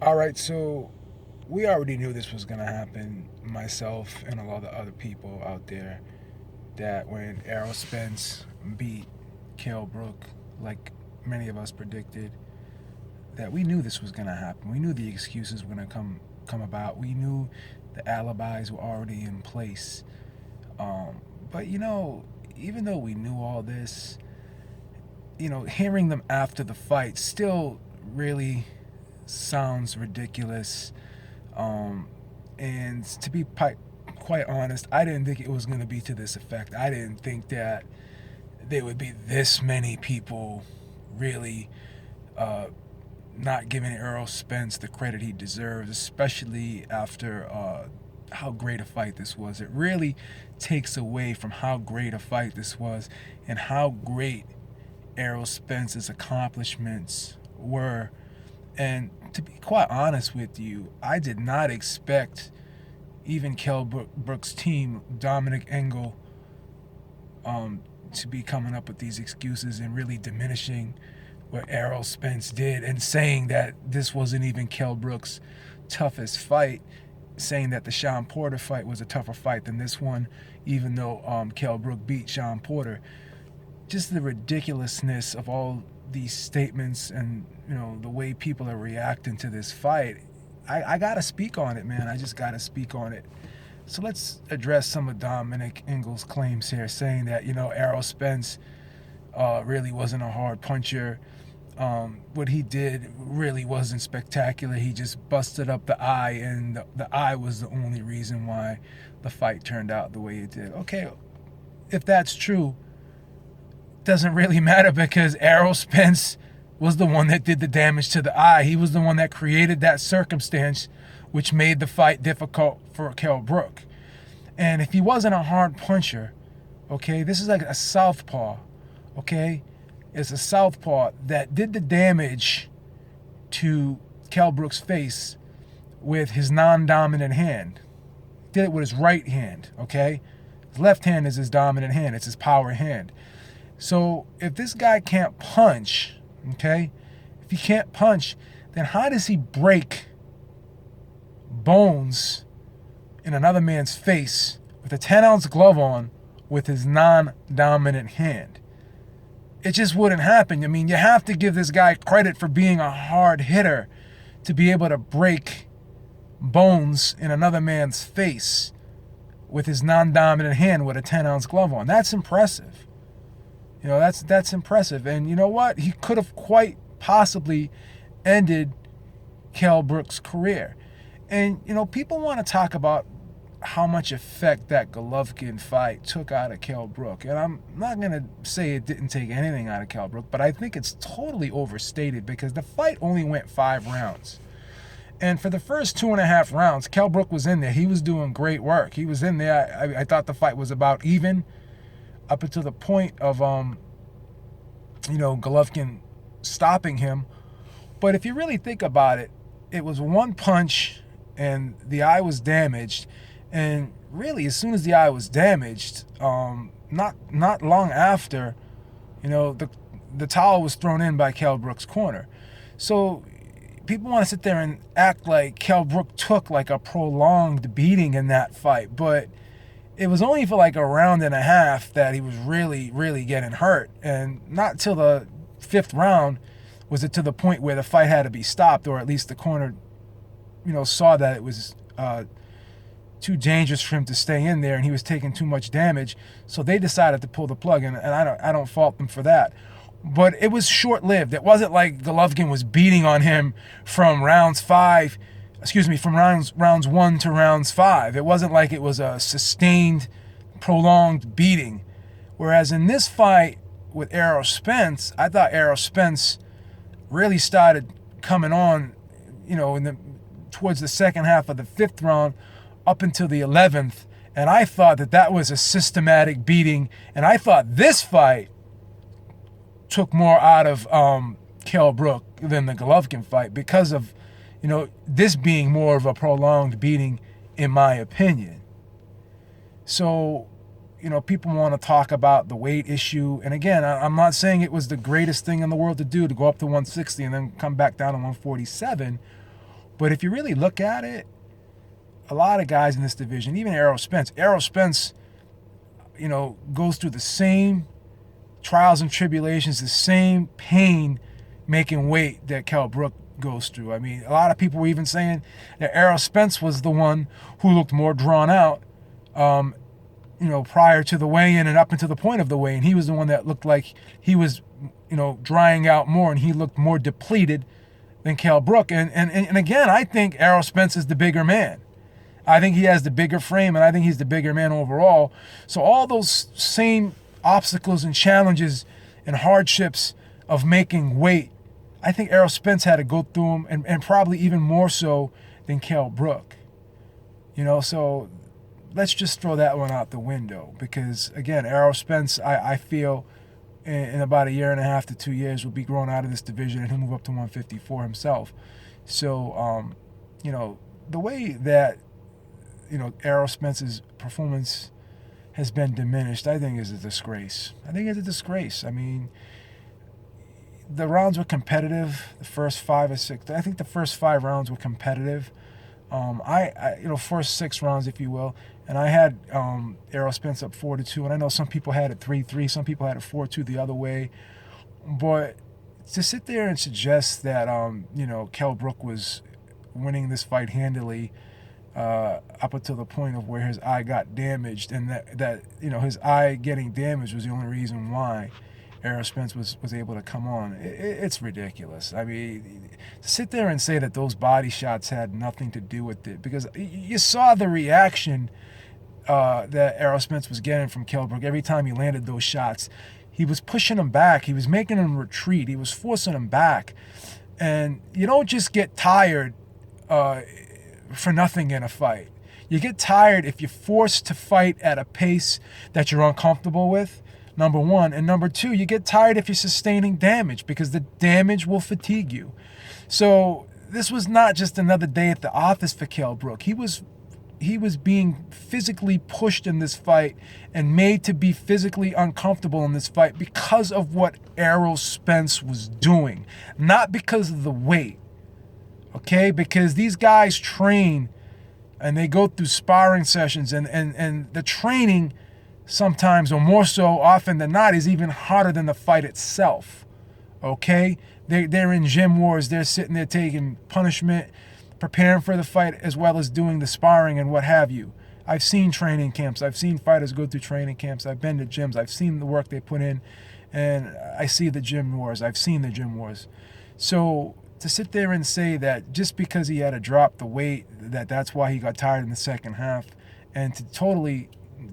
All right, so we already knew this was going to happen, myself and a lot of other people out there, that when Errol Spence beat Kell Brook, like many of us predicted, that we knew this was going to happen. We knew the excuses were going to come about. We knew the alibis were already in place. But even though we knew all this, hearing them after the fight still really sounds ridiculous. And to be quite honest, I didn't think it was going to be to this effect. I didn't think that there would be this many people really not giving Errol Spence the credit he deserves, especially after how great a fight this was. It really takes away from how great a fight this was and how great Errol Spence's accomplishments were. And to be quite honest with you, I did not expect even Kell Brook's team, Dominic Engel, to be coming up with these excuses and really diminishing what Errol Spence did and saying that this wasn't even Kell Brook's toughest fight, saying that the Sean Porter fight was a tougher fight than this one, even though Kell Brook beat Sean Porter. Just the ridiculousness of all these statements and the way people are reacting to this fight. I gotta speak on it, man. I just gotta speak on it. So let's address some of Dominic Engel's claims here, saying that Errol Spence really wasn't a hard puncher. What he did really wasn't spectacular. He just busted up the eye, and the eye was the only reason why the fight turned out the way it did. Okay, if that's true, doesn't really matter because Errol Spence was the one that did the damage to the eye. He was the one that created that circumstance which made the fight difficult for Kell Brook. And if he wasn't a hard puncher, okay, this is like a southpaw, okay? It's a southpaw that did the damage to Kell Brook's face with his non-dominant hand. Did it with his right hand, okay? His left hand is his dominant hand. It's his power hand. So if this guy can't punch, okay, if he can't punch, then how does he break bones in another man's face with a 10-ounce glove on with his non-dominant hand? It just wouldn't happen. I mean, you have to give this guy credit for being a hard hitter to be able to break bones in another man's face with his non-dominant hand with a 10-ounce glove on. That's impressive. That's impressive. And you know what? He could have quite possibly ended Kell Brook's career. And, people want to talk about how much effect that Golovkin fight took out of Kell Brook. And I'm not going to say it didn't take anything out of Kell Brook, but I think it's totally overstated because the fight only went 5 rounds. And for the first 2.5 rounds, Kell Brook was in there. He was doing great work. He was in there. I thought the fight was about even up until the point of, Golovkin stopping him. But if you really think about it, it was one punch and the eye was damaged. And really, as soon as the eye was damaged, not long after, the towel was thrown in by Kell Brook's corner. So people want to sit there and act like Kell Brook took like a prolonged beating in that fight. But it was only for like a round and a half that he was really, really getting hurt. And not till the 5th round was it to the point where the fight had to be stopped, or at least the corner, saw that it was too dangerous for him to stay in there and he was taking too much damage. So they decided to pull the plug, and I don't fault them for that. But it was short-lived. It wasn't like Golovkin was beating on him from rounds 1 to rounds 5. It wasn't like it was a sustained, prolonged beating. Whereas in this fight with Errol Spence, I thought Errol Spence really started coming on, towards the second half of the 5th round up until the 11th. And I thought that was a systematic beating. And I thought this fight took more out of Kell Brook than the Golovkin fight because of this being more of a prolonged beating, in my opinion. So, people want to talk about the weight issue. And again, I'm not saying it was the greatest thing in the world to do, to go up to 160 and then come back down to 147. But if you really look at it, a lot of guys in this division, even Errol Spence, goes through the same trials and tribulations, the same pain making weight that Kell Brook goes through. I mean, a lot of people were even saying that Errol Spence was the one who looked more drawn out, prior to the weigh-in and up until the point of the weigh-in. He was the one that looked like he was, drying out more, and he looked more depleted than Kell Brook. And again, I think Errol Spence is the bigger man. I think he has the bigger frame, and I think he's the bigger man overall. So all those same obstacles and challenges and hardships of making weight, I think Errol Spence had to go through them, and probably even more so than Kell Brook. So let's just throw that one out the window, because, again, Errol Spence, I feel, in about a year and a half to 2 years, will be grown out of this division, and he'll move up to 154 himself. So, the way that, Errol Spence's performance has been diminished, I think is a disgrace. I I mean, the rounds were competitive. The first 5 or 6, I think the first 5 rounds were competitive. First 6 rounds, if you will. And I had Errol Spence up 4-2, and I know some people had it 3-3, some people had it 4-2 the other way. But to sit there and suggest that Kell Brook was winning this fight handily, up until the point of where his eye got damaged, and that his eye getting damaged was the only reason why Errol Spence was able to come on. It's ridiculous. I mean, to sit there and say that those body shots had nothing to do with it, because you saw the reaction that Errol Spence was getting from Kell Brook every time he landed those shots. He was pushing him back. He was making him retreat. He was forcing him back. And you don't just get tired for nothing in a fight. You get tired if you're forced to fight at a pace that you're uncomfortable with, number one. And number two, you get tired if you're sustaining damage, because the damage will fatigue you. So this was not just another day at the office for Kell Brook. He was being physically pushed in this fight and made to be physically uncomfortable in this fight because of what Errol Spence was doing, not because of the weight. Okay, because these guys train and they go through sparring sessions, and the training sometimes, or more so often than not, is even harder than the fight itself. Okay, they're in gym wars. They're sitting there taking punishment, preparing for the fight, as well as doing the sparring and what have you. I've seen training camps. I've seen fighters go through training camps. I've been to gyms. I've seen the work they put in, and I see the gym wars. I've seen the gym wars. So to sit there and say that just because he had to drop the weight, that's why he got tired in the second half, and to totally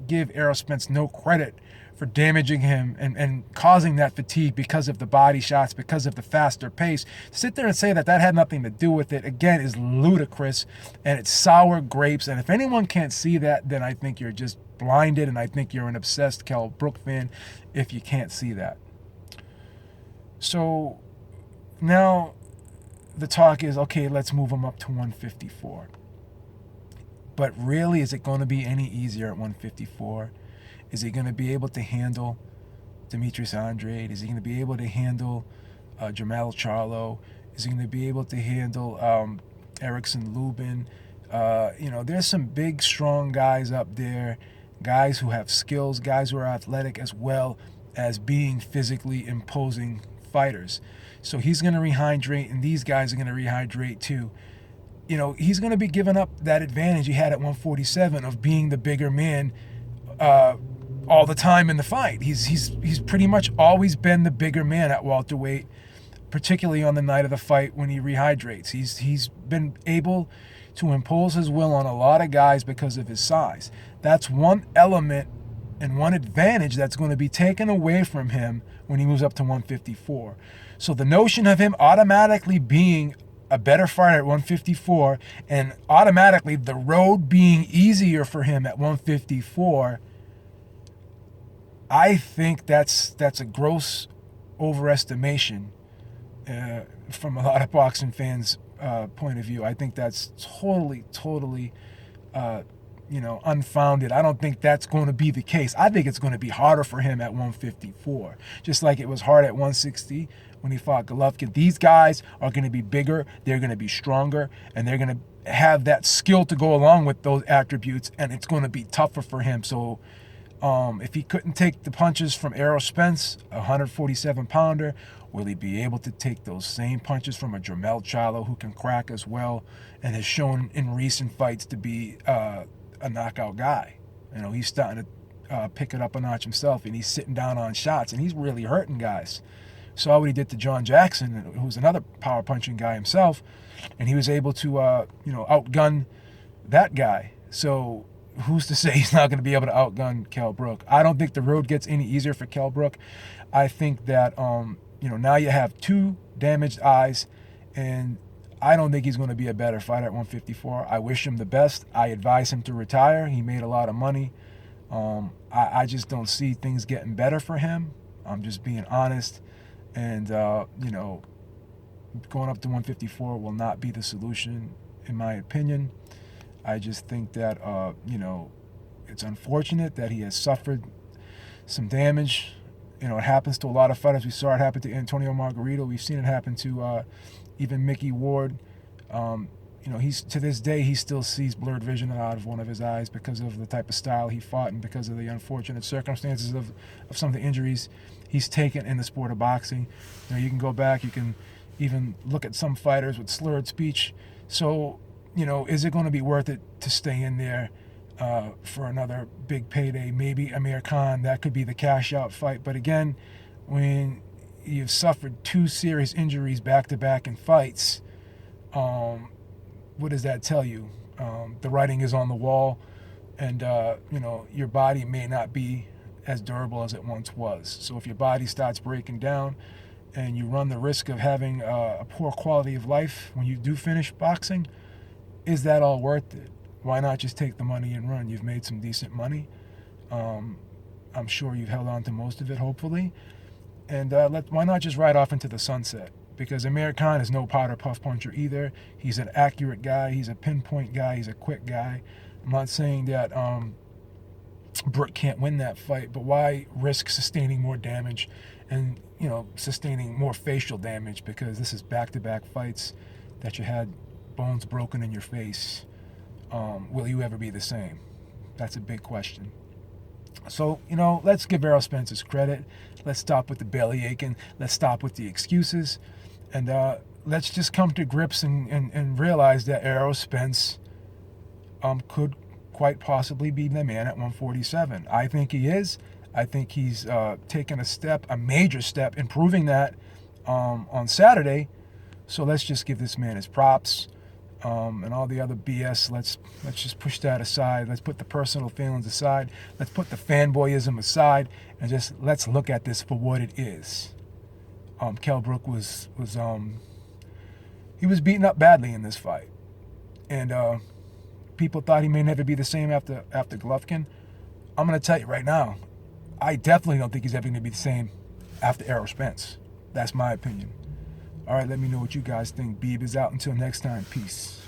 give Errol Spence no credit for damaging him and causing that fatigue because of the body shots, because of the faster pace, sit there and say that had nothing to do with it, again, is ludicrous, and it's sour grapes. And if anyone can't see that, then I think you're just blinded, and I think you're an obsessed Kell Brook fan if you can't see that. So now the talk is, okay, let's move him up to 154. But really, is it going to be any easier at 154? Is he going to be able to handle Demetrius Andrade? Is he going to be able to handle Jermall Charlo? Is he going to be able to handle Erickson Lubin? There's some big, strong guys up there, guys who have skills, guys who are athletic, as well as being physically imposing fighters. So he's going to rehydrate, and these guys are going to rehydrate too. He's going to be giving up that advantage he had at 147 of being the bigger man all the time in the fight. He's pretty much always been the bigger man at welterweight, particularly on the night of the fight when he rehydrates. He's been able to impose his will on a lot of guys because of his size. That's one element and one advantage that's going to be taken away from him when he moves up to 154. So the notion of him automatically being a better fighter at 154 and automatically the road being easier for him at 154, I think that's a gross overestimation from a lot of boxing fans' point of view. I think that's totally unfounded. I don't think that's going to be the case. I think it's going to be harder for him at 154, just like it was hard at 160 when he fought Golovkin. These guys are going to be bigger, they're going to be stronger, and they're going to have that skill to go along with those attributes, and it's going to be tougher for him. So if he couldn't take the punches from Errol Spence, a 147-pounder, will he be able to take those same punches from a Jermell Charlo who can crack as well and has shown in recent fights to be a knockout guy? You know, he's starting to pick it up a notch himself, and he's sitting down on shots, and he's really hurting guys. Saw what he did to John Jackson, who's another power punching guy himself, and he was able to outgun that guy. So who's to say he's not going to be able to outgun Kell Brook? I don't think the road gets any easier for Kell Brook. I think that now you have two damaged eyes, and I don't think he's going to be a better fighter at 154. I wish him the best. I advise him to retire. He made a lot of money. I just don't see things getting better for him. I'm just being honest. And, going up to 154 will not be the solution, in my opinion. I just think that, it's unfortunate that he has suffered some damage. It happens to a lot of fighters. We saw it happen to Antonio Margarito. We've seen it happen to even Mickey Ward. He's to this day, he still sees blurred vision out of one of his eyes because of the type of style he fought and because of the unfortunate circumstances of some of the injuries he's taken in the sport of boxing. You can go back, you can even look at some fighters with slurred speech. So, is it going to be worth it to stay in there for another big payday? Maybe Amir Khan, that could be the cash out fight. But again, when you've suffered two serious injuries back-to-back in fights, what does that tell you? The writing is on the wall, and your body may not be as durable as it once was. So if your body starts breaking down and you run the risk of having a poor quality of life when you do finish boxing, is that all worth it? Why not just take the money and run? You've made some decent money. I'm sure you've held on to most of it, hopefully. And why not just ride off into the sunset? Because Amir Khan is no powder puff puncher either. He's an accurate guy. He's a pinpoint guy. He's a quick guy. I'm not saying that Brook can't win that fight, but why risk sustaining more damage and, sustaining more facial damage? Because this is back-to-back fights that you had bones broken in your face. Will you ever be the same? That's a big question. So, let's give Errol Spence his credit. Let's stop with the belly aching. Let's stop with the excuses. And let's just come to grips and realize that Errol Spence could quite possibly be the man at 147. I think he is. I think he's taken a major step in proving that on Saturday. So let's just give this man his props. And all the other BS, let's just push that aside. Let's put the personal feelings aside. Let's put the fanboyism aside, and just let's look at this for what it is. Kell Brook was beaten up badly in this fight, and people thought he may never be the same after Golovkin. I'm going to tell you right now, I definitely don't think he's ever going to be the same after Errol Spence. That's my opinion. All right, let me know what you guys think. Beeb is out. Until next time, peace.